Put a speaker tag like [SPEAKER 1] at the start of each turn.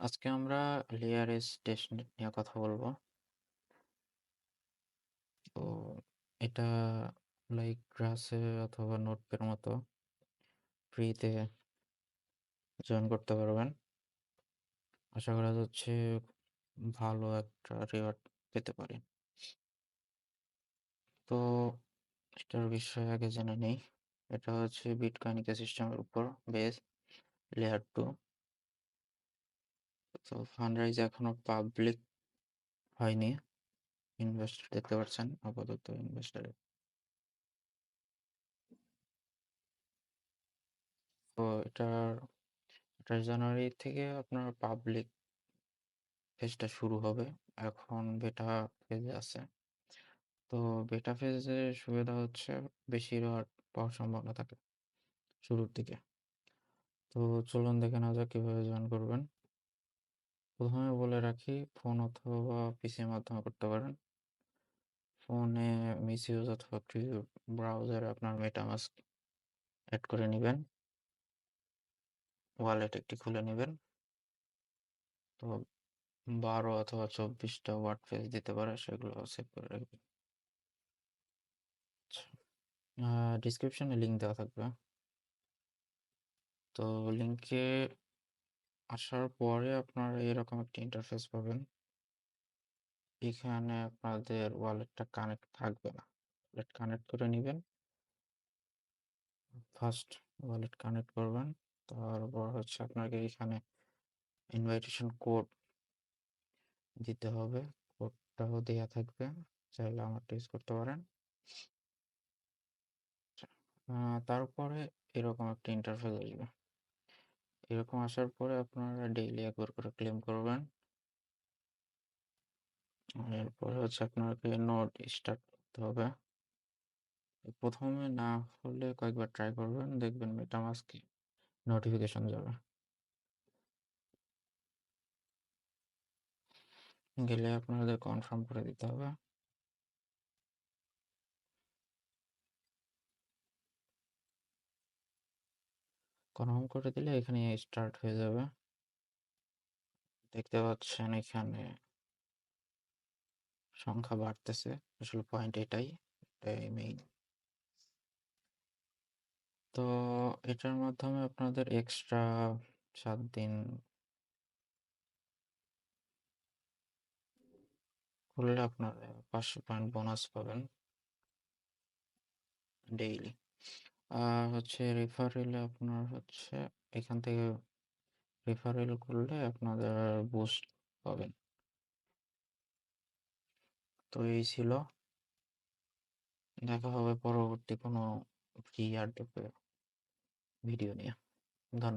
[SPEAKER 1] আজকে আমরা লেয়ারেস টেস্ট নিয়ে কথা বলবো। তো এটা লাইক গ্রাসে অথবা নোটপের মতো ফ্রিতে জয়েন করতে পারবেন। আশা করা যাচ্ছে ভালো একটা রিওয়ার্ড পেতে পারেন। তো এটার বিষয়ে আগে জেনে নেই। এটা হচ্ছে বিটকয়েন ইকোসিস্টেমের উপর বেস লেয়ার 2। তো ফান্ডরাইজ এখনো পাবলিক হয়নি। ইনভেস্টর দেখতে পাচ্ছেন আপাতত ইনভেস্টর। তো এটার জানুয়ারি থেকে আপনার পাবলিক ফেজটা শুরু হবে। এখন বেটা ফেজে আছে। তো বেটা ফেজের সুবিধা হচ্ছে বেশি রিওয়ার্ড পাওয়ার সম্ভাবনা থাকে শুরুর দিকে। তো চলুন দেখে নেওয়া যাক কিভাবে জয়েন করবেন। প্রথমে বলে রাখি, ফোন অথবা পিসির মাধ্যমে করতে পারেন। ফোনে মিসইউজ অথবা ব্রাউজারে আপনার মেটামাস্ক অ্যাড করে নেবেন। ওয়ালেট একটি খুলে নেবেন। তো 12 অথবা 24টা ওয়ার্ড ফেজ দিতে পারে, সেগুলো সেভ করে রাখবেন। ডিসক্রিপশনে লিঙ্ক দেওয়া থাকবে। তো লিঙ্কে আসার পরে আপনারা এরকম একটা ইন্টারফেস পাবেন। এখানে আপনাদের ওয়ালেটটা কানেক্ট থাকবে না, ওয়ালেট কানেক্ট করে নেবেন। ফার্স্ট ওয়ালেট কানেক্ট করবেন, তারপর হচ্ছে আপনাকে এখানে ইনভাইটেশন কোড দিতে হবে। কোডটাও দেওয়া থাকবে, চাইলে আমারটা ইউজ করতে পারেন। তারপরে এরকম একটা ইন্টারফেস আসবে। এরকম আসার পরে আপনারা ডেইলি একবার করে ক্লেম করবেন। এরপরে হচ্ছে আপনাকে নোট স্টার্ট করতে হবে। প্রথমে না হলে কয়েকবার ট্রাই করবেন, দেখবেন মেটামাস্কে নোটিফিকেশন যাবে। গেলে আপনাদের কনফার্ম করে দিতে হবে। কনফার্ম করে দিলে এখানে স্টার্ট হয়ে যাবে। দেখতে পাচ্ছেন এখানে সংখ্যা বাড়তেছে, আসলে পয়েন্ট এটাই মেইন। তো এটার মাধ্যমে আপনাদের এক্সট্রা 7 দিন করলে আপনার 500 পয়েন্ট বোনাস পাবেন ডেইলি। আর হচ্ছে রেফারেলে আপনার হচ্ছে এখান থেকে রেফারেল করলে আপনাদের বুস্ট পাবেন। তো এই ছিল। দেখা হবে পরবর্তী কোনো ফ্রি এয়ারড্রপে ভিডিও নিয়ে। ধন্যবাদ।